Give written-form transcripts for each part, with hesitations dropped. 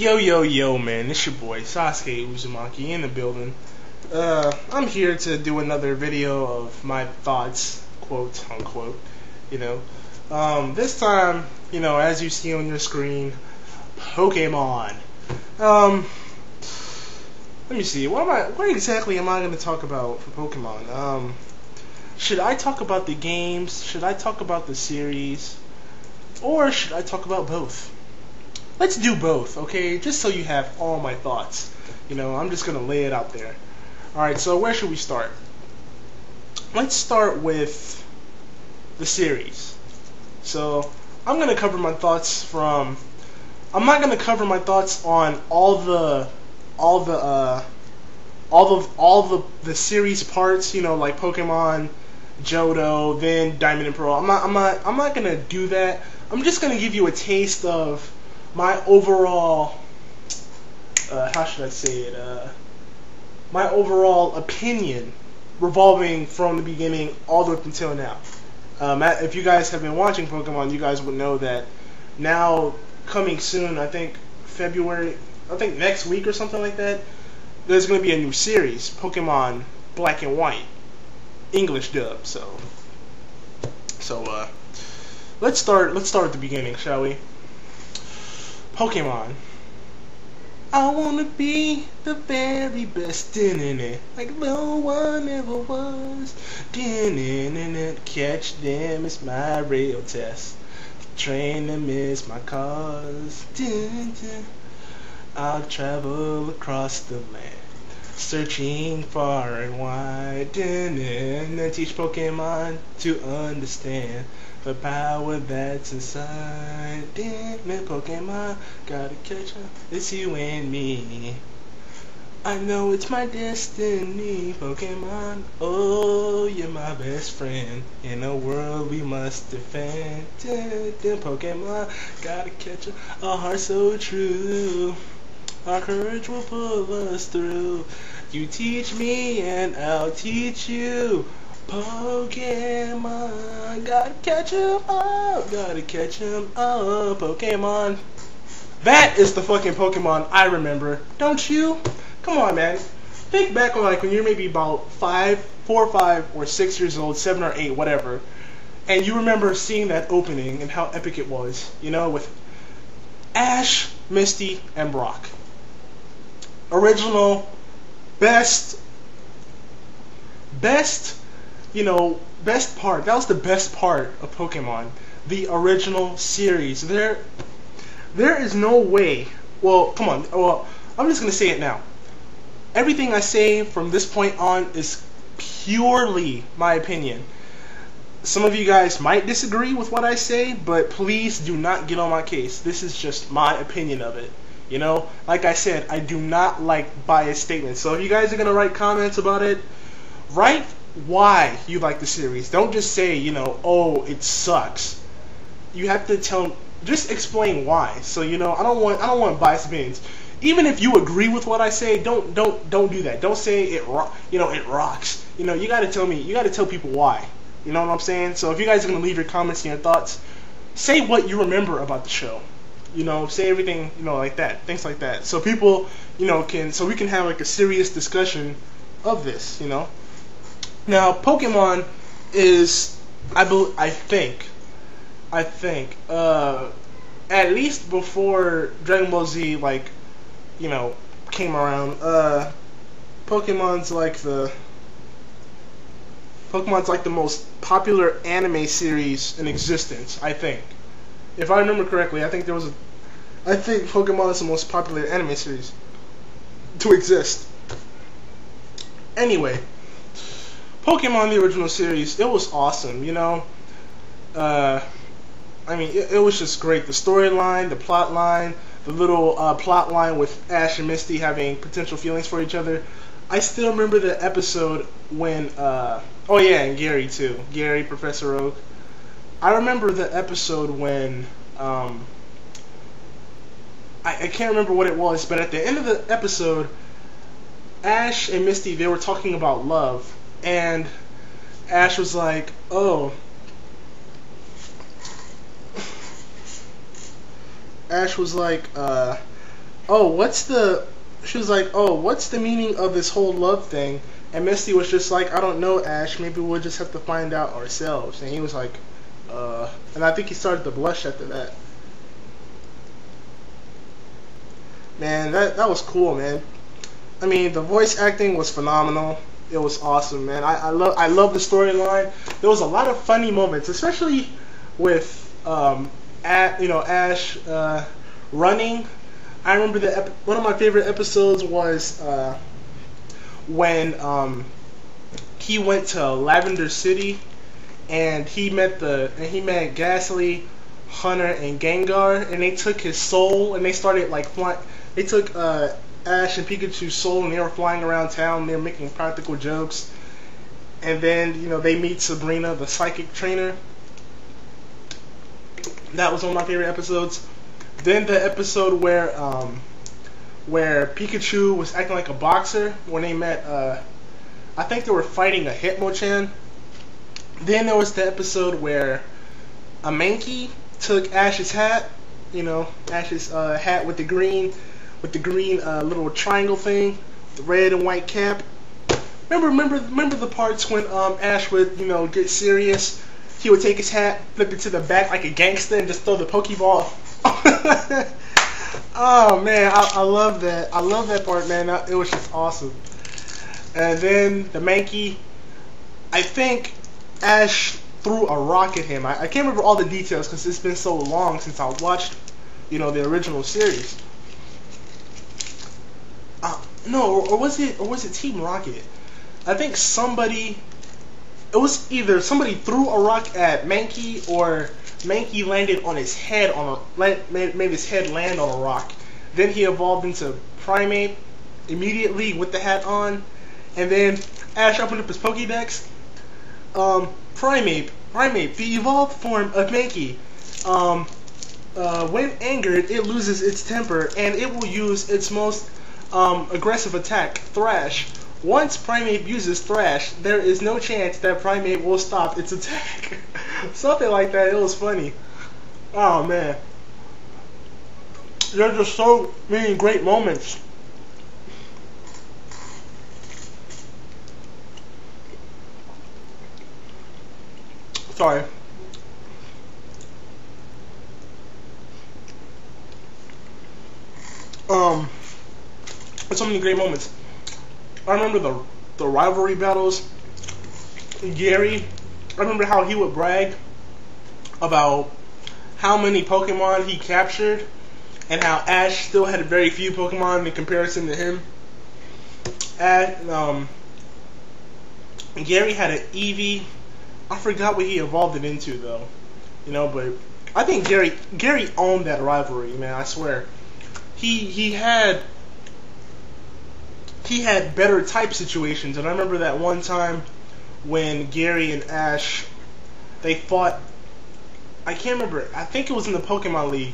Yo, yo, yo, man, it's your boy, Sasuke Uzumaki, in the building. I'm here to do another video of my thoughts, quote, unquote, you know. This time, as you see on your screen, Pokemon. Let me see, what exactly am I going to talk about for Pokemon? Should I talk about the games, should I talk about the series, or should I talk about both? Let's do both, okay? Just so you have all my thoughts. I'm just going to lay it out there. Alright, so where should we start? Let's start with the series. So, I'm going to cover my thoughts from... I'm not going to cover my thoughts on all the series parts, like Pokemon, Johto, then Diamond and Pearl. I'm not going to do that. I'm just going to give you a taste of my overall, how should I say it, my overall opinion revolving from the beginning all the way up until now. If you guys have been watching Pokemon, you guys would know that now, coming soon, I think February, I think next week or something like that, there's going to be a new series, Pokemon Black and White, English dub, so let's start at the beginning, shall we? Pokemon. I wanna be the very best in it, like no one ever was. Catch them is my real test. Train them is my cause. I'll travel across the land, searching far and wide, and teach Pokemon to understand the power that's inside. Damn Pokemon, gotta catch up, it's you and me. I know it's my destiny, Pokemon. Oh, you're my best friend. In a world we must defend. Pokemon, gotta catch up, a heart so true. Our courage will pull us through. You teach me and I'll teach you. Pokemon, gotta catch 'em up, Pokemon. That is the fucking Pokemon I remember, don't you? Come on, man. Think back on when you're maybe about 4 or 5 or 6 years old, 7 or 8, whatever, and you remember seeing that opening and how epic it was, with Ash, Misty, and Brock. Original, best part. That was the best part of Pokemon. The original series. There is no way. Well, come on. Well, I'm just gonna say it now. Everything I say from this point on is purely my opinion. Some of you guys might disagree with what I say, but please do not get on my case. This is just my opinion of it. Like I said, I do not like biased statements. So if you guys are gonna write comments about it, write why you like the series. Don't just say, oh, it sucks. You have to just explain why. So I don't want biased opinions. Even if you agree with what I say, don't do that. Don't say it rocks. You gotta tell me. You gotta tell people why. You know what I'm saying? So if you guys are gonna leave your comments and your thoughts, say what you remember about the show. Say everything, like that, things like that. So people, so we can have like a serious discussion of this, Now, Pokemon is, I think, at least before Dragon Ball Z, came around, Pokemon's like the most popular anime series in existence, I think. If I remember correctly, I think Pokemon is the most popular anime series to exist. Anyway, Pokemon, the original series, it was awesome, it was just great. The storyline, the plot line, the little plot line with Ash and Misty having potential feelings for each other. I still remember the episode when, oh yeah, and Gary too. Gary, Professor Oak. I remember the episode when, I can't remember what it was, but at the end of the episode, Ash and Misty, they were talking about love, and Ash was like, oh, Ash was like, oh, what's the, she was like, oh, what's the meaning of this whole love thing? And Misty was just like, I don't know, Ash, maybe we'll just have to find out ourselves. And he was like, and I think he started to blush after that. Man, that was cool, man. I mean, the voice acting was phenomenal. It was awesome, man. I love the storyline. There was a lot of funny moments, especially with Ash running. I remember one of my favorite episodes was when he went to Lavender City and he met Ghastly, Hunter, and Gengar, and they took his soul and they started like flying. They took Ash and Pikachu's soul and they were flying around town. They were making practical jokes, and then they meet Sabrina, the psychic trainer. That was one of my favorite episodes. Then the episode where Pikachu was acting like a boxer when they met. I think they were fighting a Hitmonchan. Then there was the episode where a Mankey took Ash's hat. Ash's hat with the green little triangle thing, the red and white cap. Remember the parts when Ash would get serious? He would take his hat, flip it to the back like a gangster, and just throw the Pokeball. Oh man, I love that. I love that part, man. It was just awesome. And then the Mankey, I think Ash threw a rock at him. I can't remember all the details because it's been so long since I watched, the original series. No, or was it Team Rocket? I think it was either somebody threw a rock at Mankey or Mankey landed on his head made his head land on a rock. Then he evolved into Primeape immediately with the hat on, and then Ash opened up his Pokédex. Primeape, the evolved form of Mankey. When angered, it loses its temper and it will use its most aggressive attack, Thrash. Once Primeape uses Thrash, there is no chance that Primeape will stop its attack. Something like that. It was funny. Oh man, there's just so many great moments. Sorry. There's so many great moments. I remember the rivalry battles. Gary, I remember how he would brag about how many Pokemon he captured and how Ash still had very few Pokemon in comparison to him. Gary had an Eevee. I forgot what he evolved it into though. But I think Gary owned that rivalry, man. I swear. He had better type situations, and I remember that one time when Gary and Ash, they fought. I can't remember. I think it was in the Pokemon League,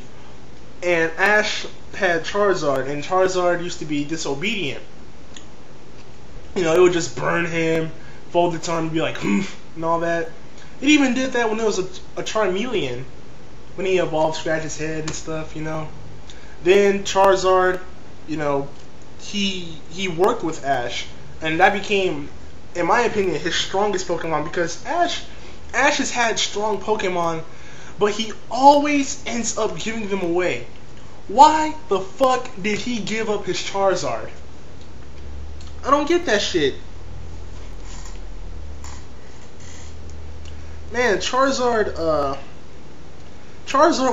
and Ash had Charizard, and Charizard used to be disobedient. It would just burn him, fold its arm, and be like, and all that. It even did that when there was a Charmeleon, when he evolved, scratch his head and stuff, Then Charizard, he worked with Ash, and that became, in my opinion, his strongest Pokemon, because Ash has had strong Pokemon, but he always ends up giving them away. Why the fuck did he give up his Charizard? I don't get that shit. Man, Charizard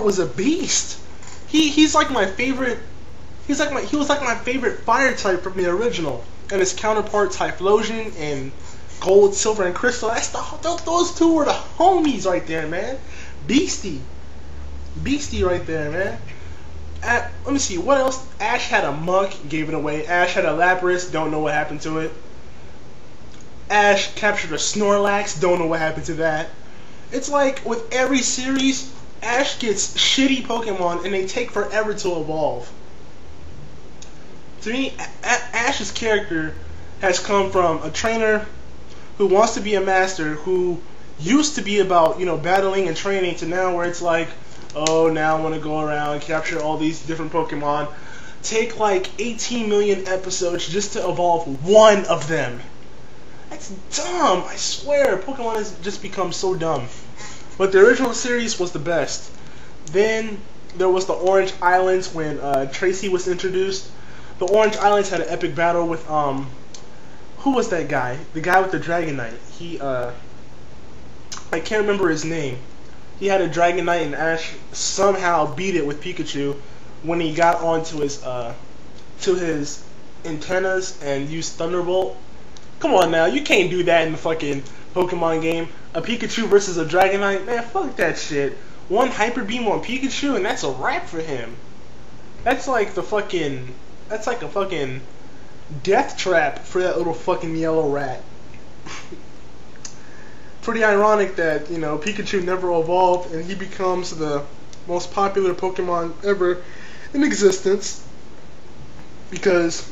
was a beast. He's like my favorite. He was like my favorite fire type from the original, and his counterpart Typhlosion and Gold, Silver, and Crystal. Those two were the homies right there, man. Beastie right there, man. Let me see what else. Ash had a Muck, gave it away. Ash had a Lapras, don't know what happened to it. Ash captured a Snorlax, don't know what happened to that. It's like with every series, Ash gets shitty Pokemon and they take forever to evolve. To me, Ash's character has come from a trainer who wants to be a master, who used to be about, battling and training, to now where it's like, oh, now I want to go around and capture all these different Pokemon. take like 18 million episodes just to evolve one of them. That's dumb, I swear. Pokemon has just become so dumb. But the original series was the best. Then there was the Orange Islands when Tracy was introduced. The Orange Islands had an epic battle with who was that guy? The guy with the Dragonite. He I can't remember his name. He had a Dragonite and Ash somehow beat it with Pikachu when he got onto his to his antennas and used Thunderbolt. Come on now, you can't do that in the fucking Pokemon game. A Pikachu versus a Dragonite? Man, fuck that shit. One Hyper Beam on Pikachu and that's a wrap for him. That's like the fucking... That's like a fucking death trap for that little fucking yellow rat. Pretty ironic that, you know, Pikachu never evolved and he becomes the most popular Pokemon ever in existence. Because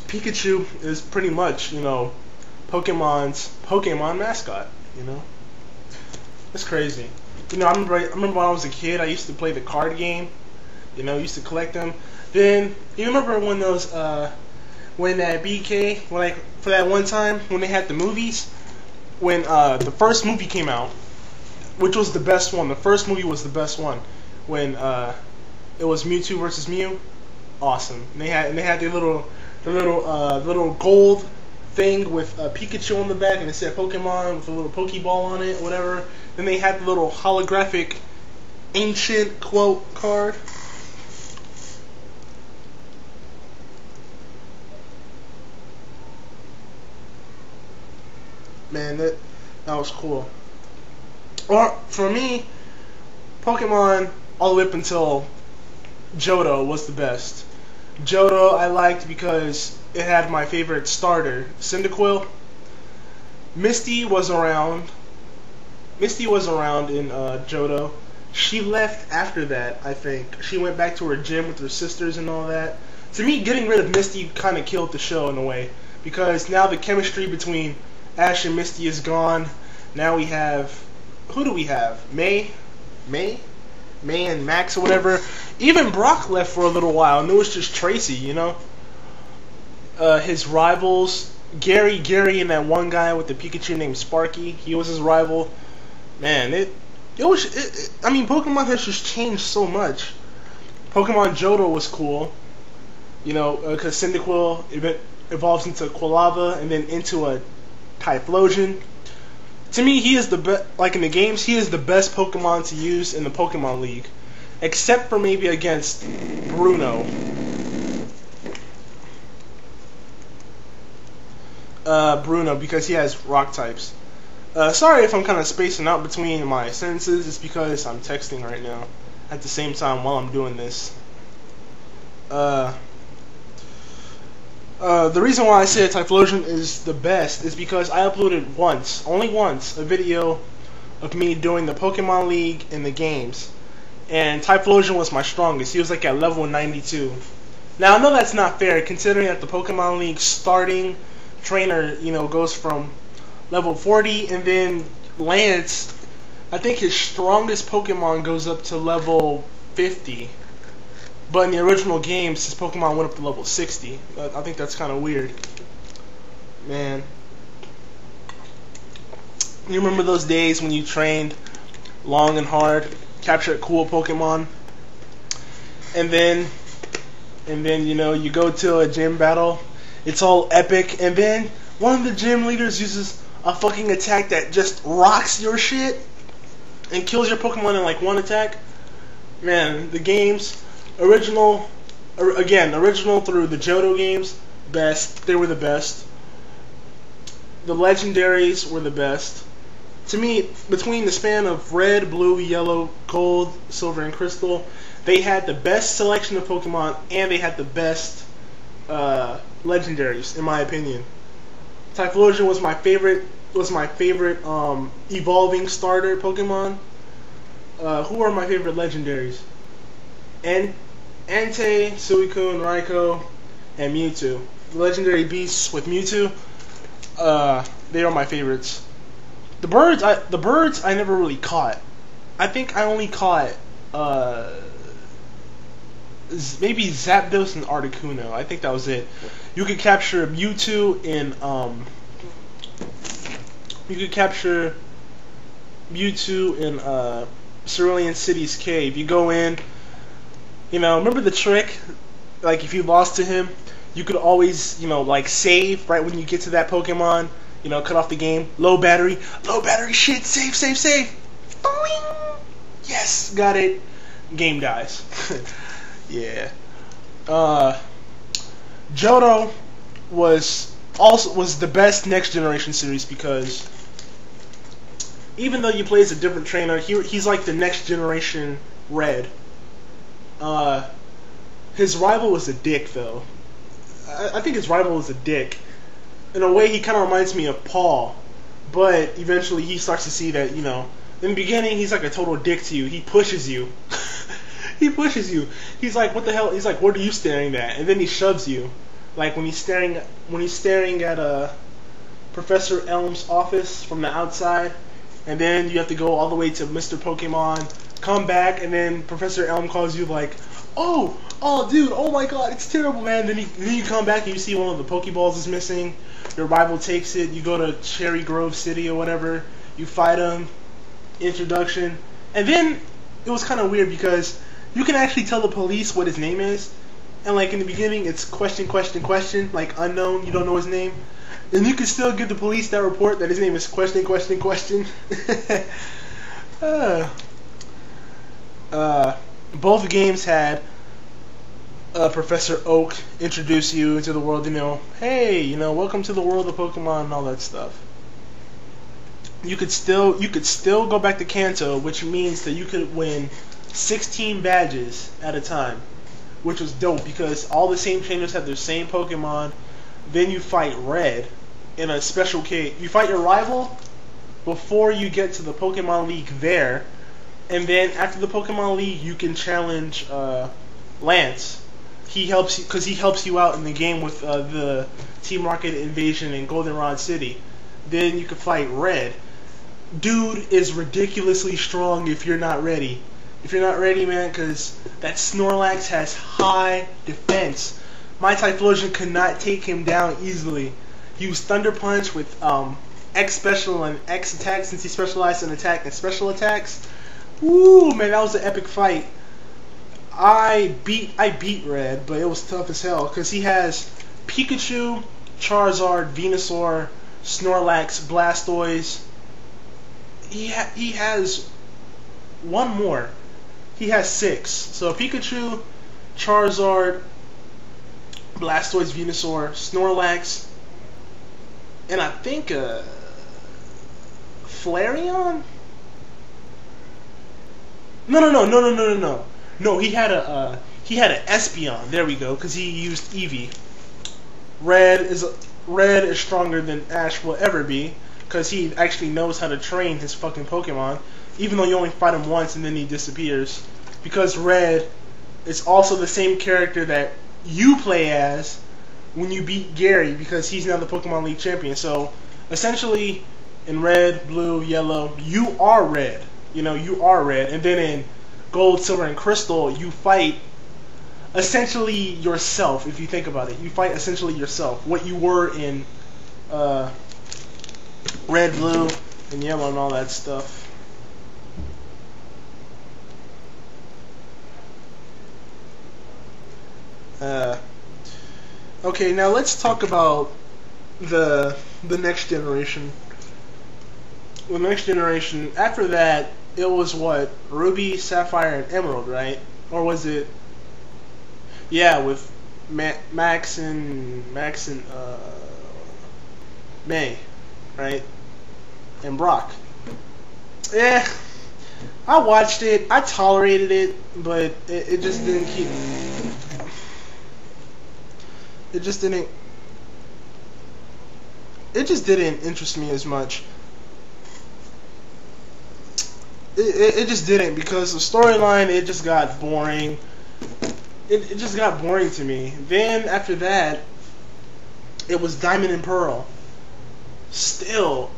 Pikachu is pretty much, you know, Pokemon's Pokemon mascot, you know? It's crazy. You know, I remember when I was a kid, I used to play the card game. You know, used to collect them. Then, you remember when those, when that BK, when like, for that one time, when they had the movies? When, the first movie came out, which was the best one. The first movie was the best one. When, it was Mewtwo versus Mew. Awesome. And they had the little gold thing with Pikachu on the back, and it said Pokemon with a little Pokeball on it, whatever. Then they had the little holographic ancient quote card. Man, that was cool. Or for me, Pokemon all the way up until Johto was the best. Johto I liked because it had my favorite starter, Cyndaquil. Misty was around in Johto. She left after that, I think. She went back to her gym with her sisters and all that. To me, getting rid of Misty kind of killed the show in a way, because now the chemistry between Ash and Misty is gone. Now we have, who do we have? May and Max or whatever. Even Brock left for a little while, and it was just Tracy, you know. His rivals, Gary and that one guy with the Pikachu named Sparky, he was his rival. Man, I mean, Pokemon has just changed so much. Pokemon Johto was cool, you know, because Cyndaquil evolves into Quilava and then into a Typhlosion. To me, he is the best. Like in the games, he is the best Pokemon to use in the Pokemon League, except for maybe against Bruno. Bruno, because he has rock types. Sorry if I'm kind of spacing out between my sentences. It's because I'm texting right now at the same time while I'm doing this. The reason why I say Typhlosion is the best is because I uploaded only once, a video of me doing the Pokemon League in the games. And Typhlosion was my strongest. He was like at level 92. Now, I know that's not fair, considering that the Pokemon League starting trainer, you know, goes from level 40, and then Lance, I think his strongest Pokemon goes up to level 50. But in the original games, his Pokemon went up to level 60. I think that's kind of weird. Man. You remember those days when you trained long and hard, captured cool Pokemon, and then you know, you go to a gym battle, it's all epic, and then one of the gym leaders uses a fucking attack that just rocks your shit and kills your Pokemon in like one attack? Man, the games... Original through the Johto games, best. They were the best. The legendaries were the best. To me, between the span of red, blue, yellow, gold, silver, and crystal, they had the best selection of Pokemon, and they had the best legendaries, in my opinion. Typhlosion was my favorite. Evolving starter Pokemon. Who are my favorite legendaries? Entei, Suicune, Raikou, and Mewtwo. The legendary beasts with Mewtwo, they are my favorites. The birds I never really caught. I think I only caught maybe Zapdos and Articuno. I think that was it. You could capture Mewtwo in Cerulean City's cave. You go in, remember the trick? Like if you lost to him, you could always, like save right when you get to that Pokemon. Cut off the game. Low battery shit. Save. Boing! Yes, got it. Game dies. Yeah. Johto was the best next generation series because even though you play as a different trainer, he's like the next generation Red. His rival was a dick though. I think his rival was a dick. In a way, he kind of reminds me of Paul, but eventually he starts to see that, in the beginning he's like a total dick to you. He pushes you. He pushes you. He's like, what the hell? He's like, what are you staring at? And then he shoves you. Like when he's staring at Professor Elm's office from the outside, and then you have to go all the way to Mr. Pokemon, come back, and then Professor Elm calls you like, oh dude, oh my god, it's terrible, man. Then you come back and you see one of the Pokeballs is missing. Your rival takes it. You go to Cherry Grove City or whatever. You fight him. Introduction. And then it was kind of weird because you can actually tell the police what his name is. And like in the beginning, it's question, like unknown. You don't know his name. And you can still give the police that report that his name is question. Both games had Professor Oak introduce you to the world, hey, welcome to the world of Pokemon and all that stuff. You could still go back to Kanto, which means that you could win 16 badges at a time, which was dope because all the same trainers have their same Pokemon. Then you fight Red in a special case. You fight your rival before you get to the Pokemon League there, and then after the Pokemon League, you can challenge Lance. He helps you because he helps you out in the game with the Team Rocket invasion in Goldenrod City. Then you can fight Red. Dude is ridiculously strong if you're not ready. If you're not ready, man, because that Snorlax has high defense. My Typhlosion could not take him down easily. He used Thunder Punch with X special and X attack since he specialized in attack and special attacks. Woo, man, that was an epic fight. I beat Red, but it was tough as hell because he has Pikachu, Charizard, Venusaur, Snorlax, Blastoise. He has one more. He has 6. So Pikachu, Charizard, Blastoise, Venusaur, Snorlax, and I think Flareon. No, he had an Espeon. There we go, because he used Eevee. Red is stronger than Ash will ever be, because he actually knows how to train his fucking Pokemon, even though you only fight him once and then he disappears. Because Red is also the same character that you play as when you beat Gary, because he's now the Pokemon League champion. So essentially, in Red, Blue, Yellow, you are Red. You are Red, and then in Gold, Silver, and Crystal, you fight essentially yourself. If you think about it, you fight essentially yourself. What you were in Red, Blue, and Yellow, and all that stuff. Okay, now let's talk about the next generation. The next generation. After that, it was what? Ruby, Sapphire, and Emerald, right? Or was it? Yeah, with Max and May, right? And Brock. I watched it. I tolerated it, but it just didn't keep. It just didn't interest me as much. It just didn't, because the storyline, it just got boring. It just got boring to me. Then after that, it was Diamond and Pearl. Still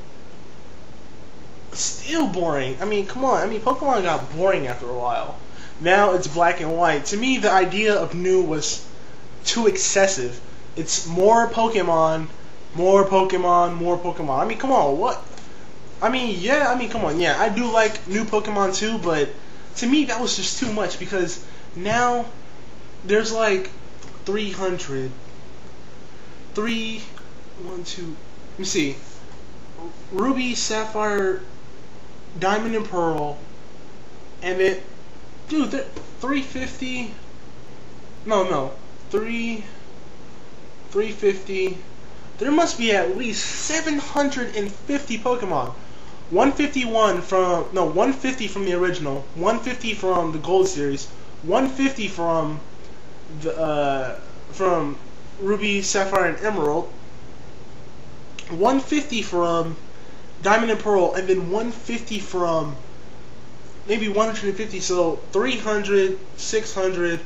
boring. I mean, come on. I mean, Pokemon got boring after a while. Now it's black and white. To me, the idea of new was too excessive. It's more Pokemon, more Pokemon, more Pokemon. I mean, come on, what? I mean, yeah, come on, yeah, I do like new Pokemon too, but to me that was just too much because now there's like 300, 1, 2, let me see, Ruby, Sapphire, Diamond and Pearl, and it, dude, 350, no, 350, there must be at least 750 Pokemon. 151 from, no, 150 from the original, 150 from the Gold Series, 150 from the, from Ruby, Sapphire, and Emerald, 150 from Diamond and Pearl, and then 150 from maybe 150, so 300, 600,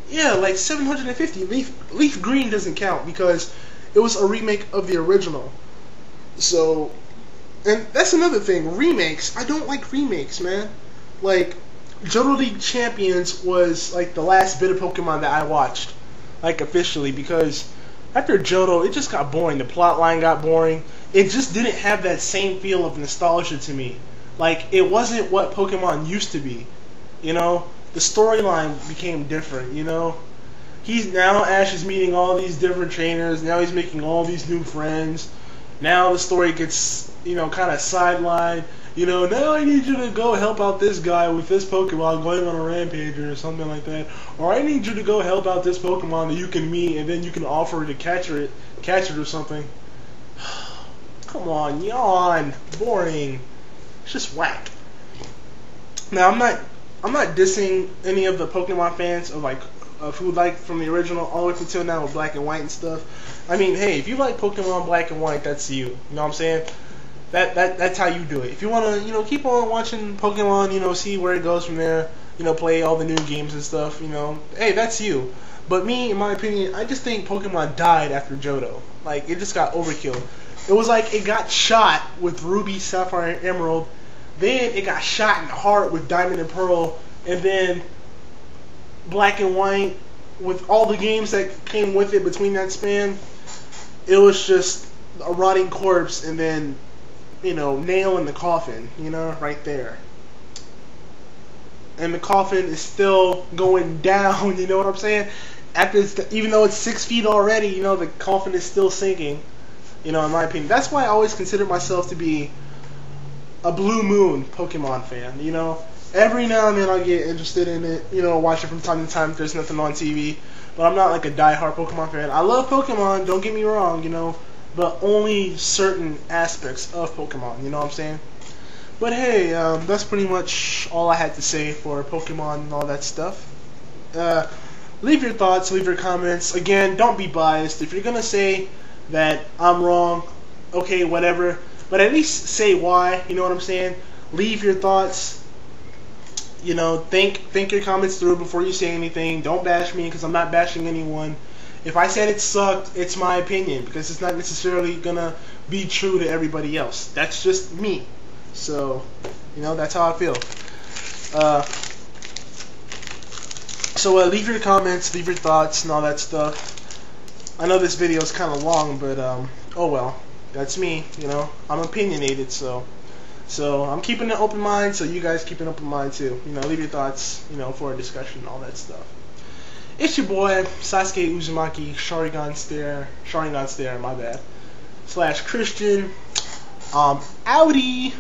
yeah, like 750. Leaf Green doesn't count because it was a remake of the original. So, and that's another thing, remakes. I don't like remakes, man. Like, Johto League Champions was like the last bit of Pokemon that I watched, like officially, because after Johto, it just got boring. The plot line got boring. It just didn't have that same feel of nostalgia to me. Like, it wasn't what Pokemon used to be. You know, the storyline became different, you know. He's now, Ash is meeting all these different trainers. Now he's making all these new friends. Now the story gets, you know, kind of sidelined. You know, now I need you to go help out this guy with this Pokemon going on a rampage or something like that. Or I need you to go help out this Pokemon that you can meet and then you can offer to catch it or something. Come on, yawn. Boring. It's just whack. Now I'm not dissing any of the Pokemon fans of who like from the original all the way up until now with Black and White and stuff. I mean, hey, if you like Pokemon Black and White, that's you. You know what I'm saying? That's how you do it. If you want to, you know, keep on watching Pokemon, you know, see where it goes from there, you know, play all the new games and stuff, you know, hey, that's you. But me, in my opinion, I just think Pokemon died after Johto. Like, it just got overkill. It was like it got shot with Ruby, Sapphire, and Emerald. Then it got shot in the heart with Diamond and Pearl. And then Black and White, with all the games that came with it between that span, it was just a rotting corpse and then, you know, nail in the coffin, you know, right there. And the coffin is still going down, you know what I'm saying? Even though it's 6 feet already, you know, the coffin is still sinking, you know, in my opinion. That's why I always consider myself to be a Blue Moon Pokemon fan, you know. Every now and then I get interested in it, you know, watch it from time to time if there's nothing on TV. But I'm not like a die-hard Pokemon fan. I love Pokemon, don't get me wrong, you know, but only certain aspects of Pokemon, you know what I'm saying? But hey, that's pretty much all I had to say for Pokemon and all that stuff. Leave your thoughts, leave your comments. Again, don't be biased. If you're going to say that I'm wrong, okay, whatever. But at least say why, you know what I'm saying? Leave your thoughts. You know, think your comments through before you say anything. Don't bash me because I'm not bashing anyone. If I said it sucked, it's my opinion because it's not necessarily going to be true to everybody else. That's just me. So, you know, that's how I feel. So leave your comments, leave your thoughts and all that stuff. I know this video is kind of long, but oh well. That's me, you know. I'm opinionated, so I'm keeping an open mind, so you guys keep an open mind too. You know, leave your thoughts, you know, for a discussion and all that stuff. It's your boy, Sasuke Uzumaki, Sharingan Stare, my bad, / Christian. Outie!